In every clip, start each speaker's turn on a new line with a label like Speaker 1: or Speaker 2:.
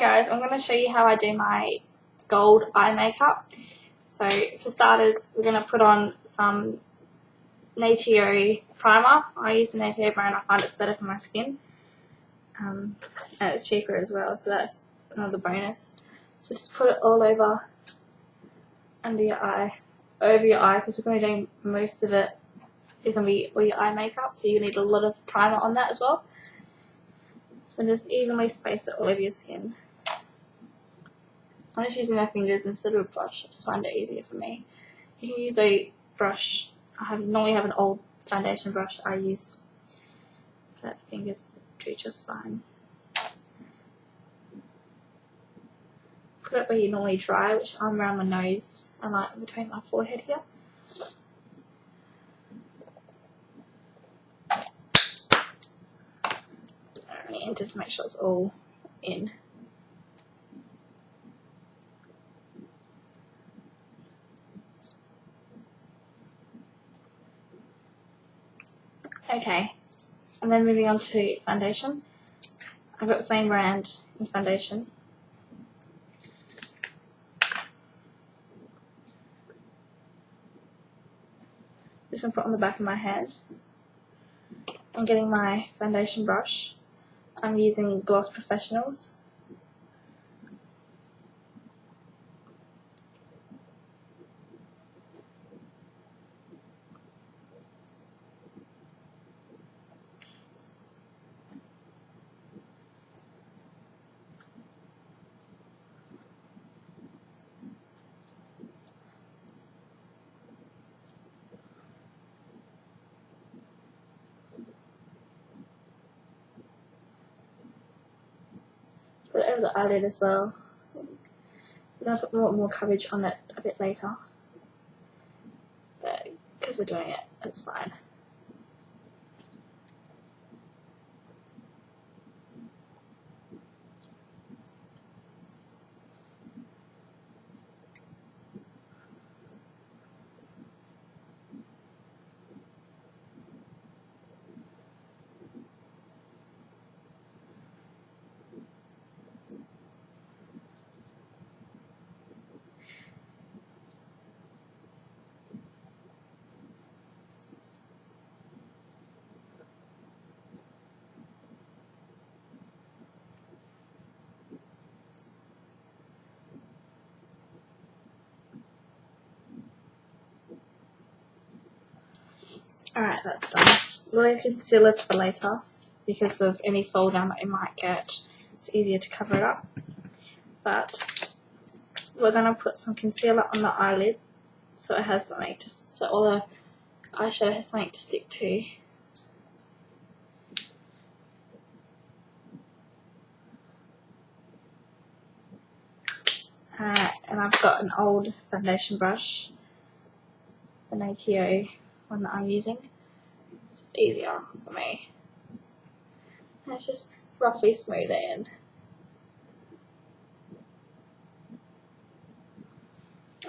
Speaker 1: guys, I'm going to show you how I do my gold eye makeup. So for starters, we're going to put on some Natio primer. I use the Natio brand, I find it's better for my skin. And it's cheaper as well, so that's another bonus. So just put it all over under your eye, over your eye, because we're going to be doing most of it is going to be all your eye makeup, so you need a lot of primer on that as well. So just evenly space it all over your skin. I'm just using my fingers instead of a brush. I just find it easier for me. You can use a brush. I normally have an old foundation brush I use. But fingers do just fine. Put it where you normally dry, which I'm around my nose and like between my forehead here. And just make sure it's all in. Okay, and then moving on to foundation. I've got the same brand in foundation. Just going to put on the back of my hand. I'm getting my foundation brush. I'm using Gloss Professionals. Put it over the eyelid as well. We're going to put more coverage on it a bit later. But because we're doing it, it's fine. Alright, that's done. We'll leave concealers for later because of any fall down that it might get. It's easier to cover it up. But we're going to put some concealer on the eyelid so it has something to, so all the eyeshadow has something to stick to. And I've got an old foundation brush, the Natio one that I'm using. It's just easier for me. And it's just roughly smooth it in.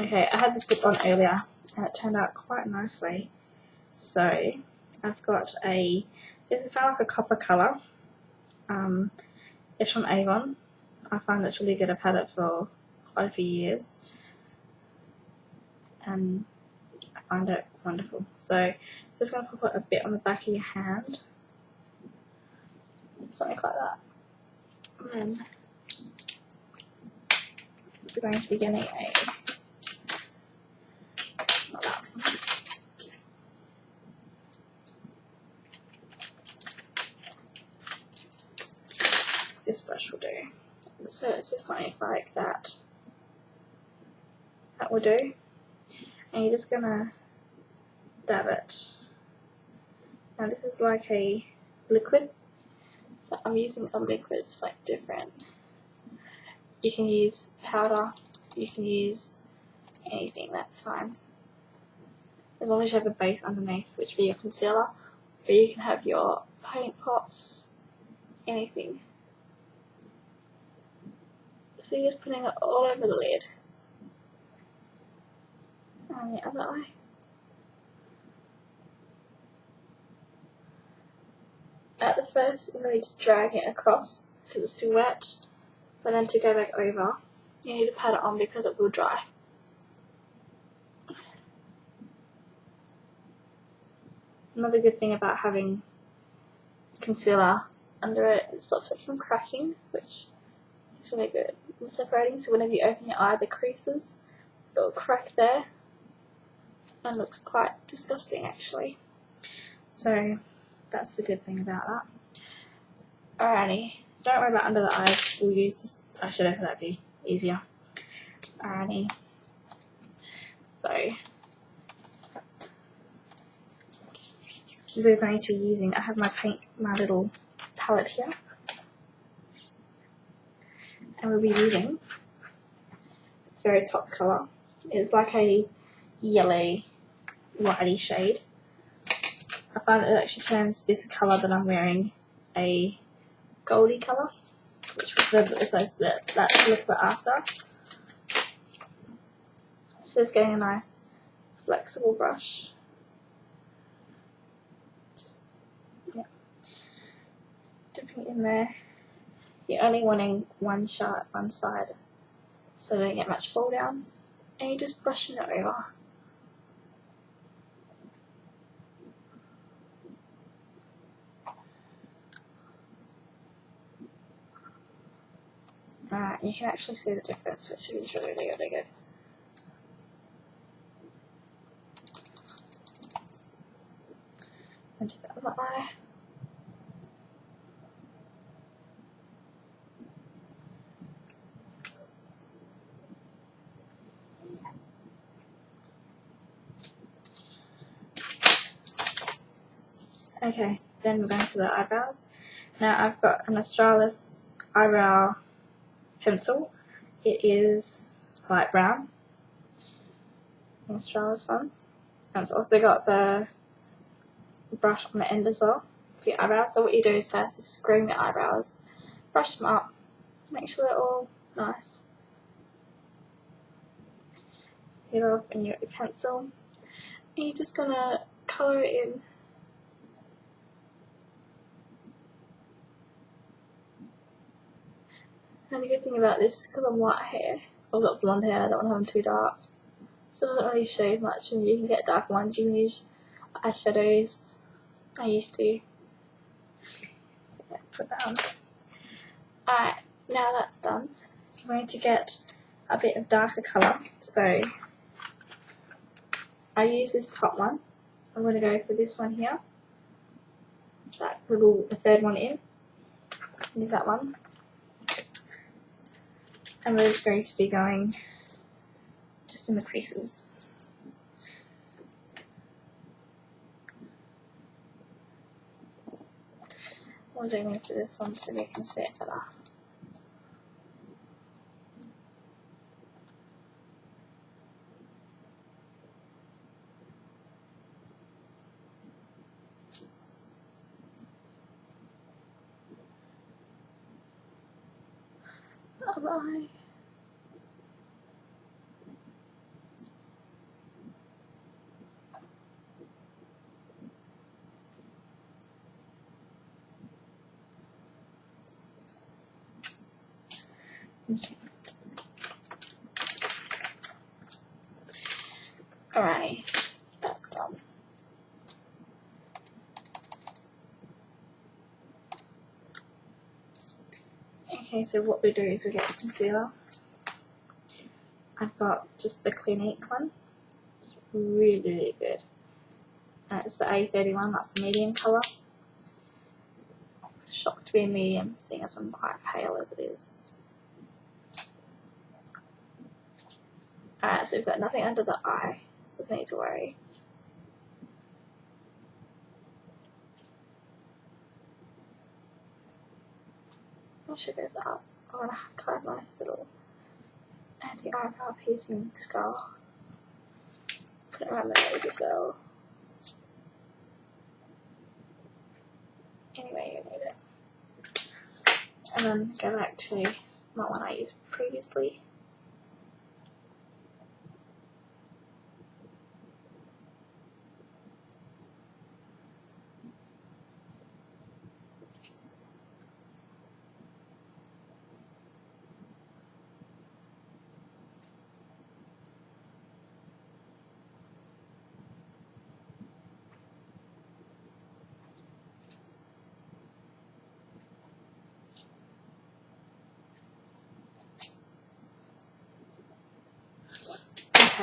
Speaker 1: Okay, I had this lip on earlier and it turned out quite nicely. So I've got this is kind of like a copper colour. It's from Avon. I find that's really good. I've had it for quite a few years and I find it wonderful. So just going to put a bit on the back of your hand, something like that. And then we're going to be getting this brush will do. So it's just something like that. That will do. And you're just gonna dab it. Now this is like a liquid, so I'm using a liquid for something different. You can use powder, you can use anything, that's fine. As long as you have a base underneath, which will be your concealer, or you can have your paint pots, anything. So you're just putting it all over the lid. And the other eye. At the first, I'm really just dragging it across because it's too wet. but then to go back over, you need to pat it on because it will dry. Another good thing about having concealer under it, it stops it from cracking, which is really good in separating. So whenever you open your eye, the creases, it'll crack there. That looks quite disgusting actually. So that's the good thing about that. Alrighty, don't worry about under the eyes. We'll use this eyeshadow for that, be easier. Alrighty. So we're going to be using, I have my little palette here, and we'll be using this very top colour. It's like a yellow whitey shade. I find it actually turns this colour that I'm wearing a goldy colour, which was that's look for after. So it's getting a nice flexible brush. Just dipping it in there. You're only wanting one side, so they don't get much fall down, and you're just brushing it over. Alright, you can actually see the difference, which is really, really good. And do that on the eye. Okay, then we're going to the eyebrows. Now I've got an Australis eyebrow pencil. It is light brown, an Australis one. And it's also got the brush on the end as well for your eyebrows. So what you do is first you just groom your eyebrows, brush them up, make sure they're all nice. Get it off in your pencil, and you're just gonna colour it in. And the good thing about this is because I'm light hair, I've got blonde hair, I don't want to have them too dark, so it doesn't really shade much, and you can get dark ones. You can use eyeshadows. I used to. Yeah, put that on. Alright, now that's done, I'm going to get a bit of darker colour. So I use this top one. I'm going to go for this one here. The third one in. Use that one. And we're going to be going just in the creases. I'll zoom into this one so you can see it better. Bye. Okay. Alright, that's done. Okay, so what we do is we get the concealer. I've got just the Clinique one. It's really, really good. It's the A31, that's the medium colour. It's shocked to be a medium, seeing as I'm quite pale as it is. Alright, so we've got nothing under the eye, so there's no need to worry. I'll show this up. I'm going to carve my little anti-eyebrow piercing scar. Put it around the nose as well. Anyway, you need it. And then go back to my one I used previously.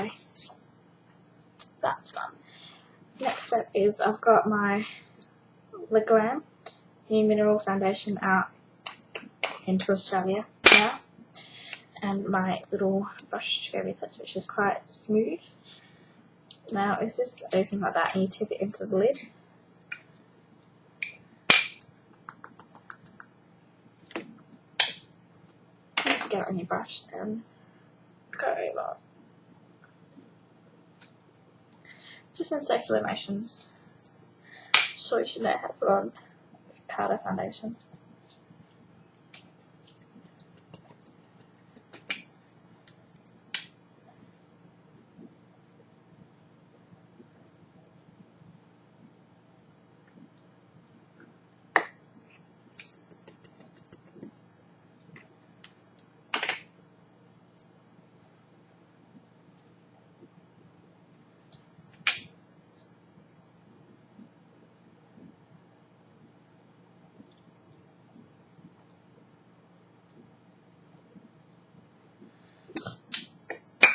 Speaker 1: Okay, that's done. Next step is I've got my Le Glam New Mineral Foundation out into Australia now, and my little brush to go with it, which is quite smooth. Now it's just open like that and you tip it into the lid. Just get it on your brush and go over. Just in circular motions. Sure you should know how to put on powder foundation.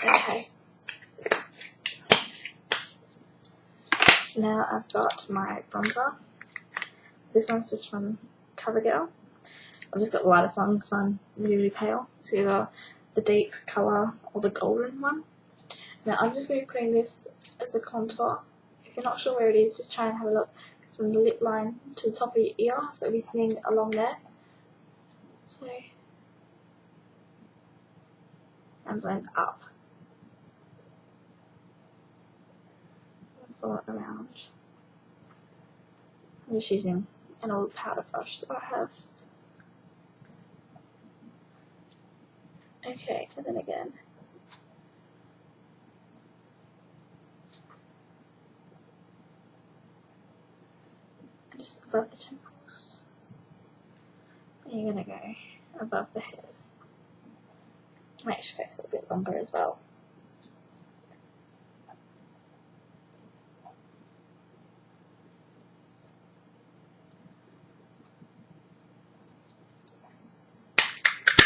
Speaker 1: Okay. So now I've got my bronzer. This one's just from CoverGirl. I've just got the lightest one because I'm really pale. It's either the deep colour or the golden one. Now I'm just going to be putting this as a contour. If you're not sure where it is, just try and have a look from the lip line to the top of your ear, so it'll be sitting along there. So, and blend up. Follow it around. I'm just using an old powder brush that I have. Okay, and then again. And just above the temples. And you're going to go above the head. Make your face a little bit longer as well.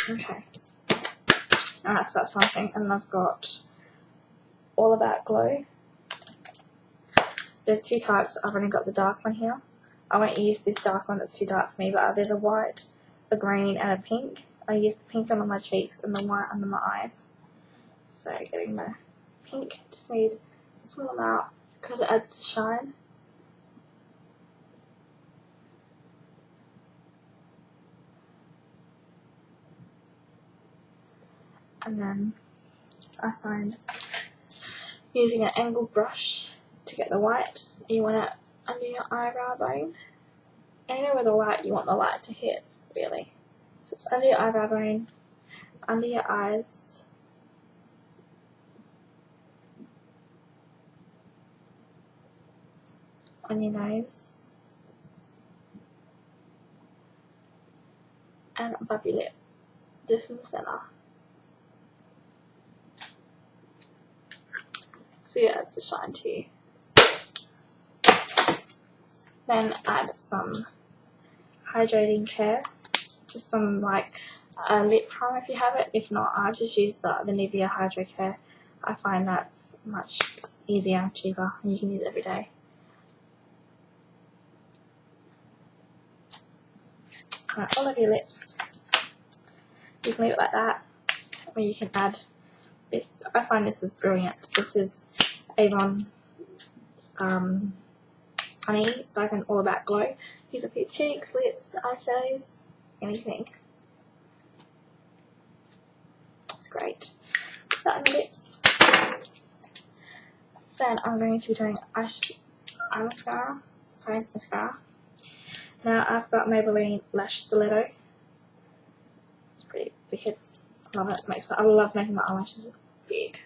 Speaker 1: Okay. Alright, so that's one thing. And I've got All About Glow. There's two types. I've only got the dark one here. I won't use this dark one that's too dark for me, but there's a white, a green, and a pink. I use the pink under my cheeks and the white under my eyes. So getting the pink, just need a small amount because it adds shine. And then I find using an angled brush to get the white, you want it under your eyebrow bone. Anywhere where the light, you want the light to hit, really. So it's under your eyebrow bone, under your eyes, on your nose, and above your lip, just in the centre. So yeah, it's a shine to you. Then add some hydrating care, just some like lip primer if you have it. If not, I just use the Nivea Hydro Care. I find that's much easier, cheaper, and you can use it every day. Alright, all over your lips. You can leave it like that, or you can add this. I find this is brilliant. This is Avon Sunny, so I can All About Glow. Use it for your cheeks, lips, eyeshadows, anything. It's great. Put that on your lips. Then I'm going to be doing eye mascara. Sorry, mascara. Now I've got Maybelline Lash Stiletto. It's pretty wicked. I love it. I love making my eyelashes big.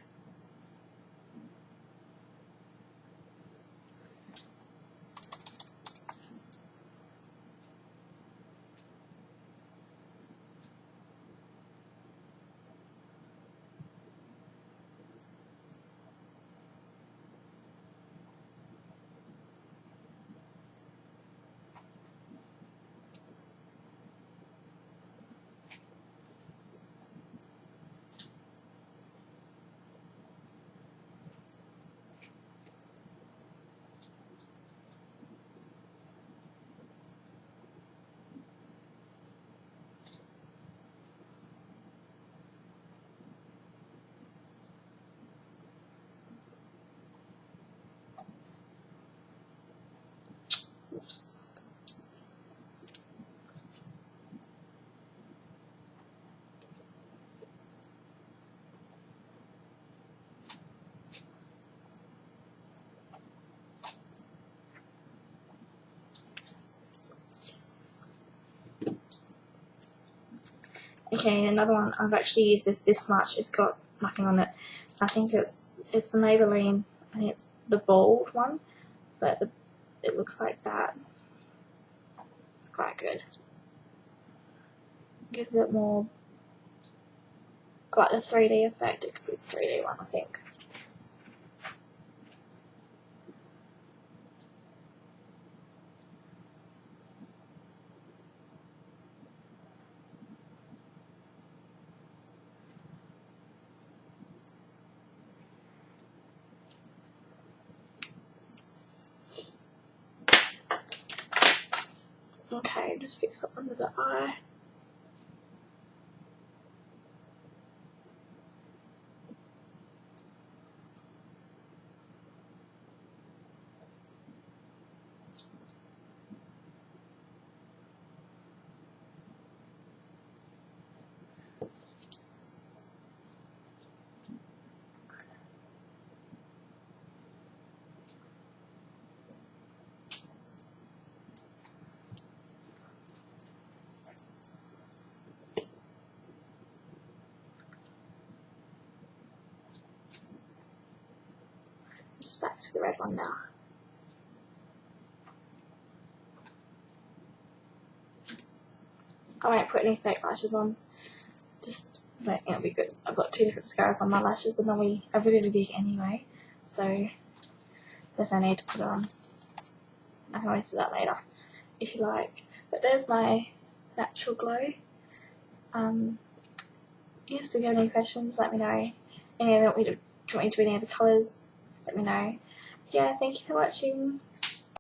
Speaker 1: Okay, another one I've actually used this much. It's got nothing on it. I think it's a Maybelline. I think it's the bold one, but it looks like that. It's quite good. Gives it more like the 3D effect. It could be the 3D one, I think. Okay, just fix up under the eye. Just back to the red one now. I won't put any fake lashes on. Just, I don't think it'll be good. I've got 2 different scars on my lashes and they're really big anyway, so there's no need to put it on. I can always do that later if you like. But there's my natural glow. Yes, if you have any questions, let me know. Do you want me to do any other colours? Let me know. Yeah, thank you for watching.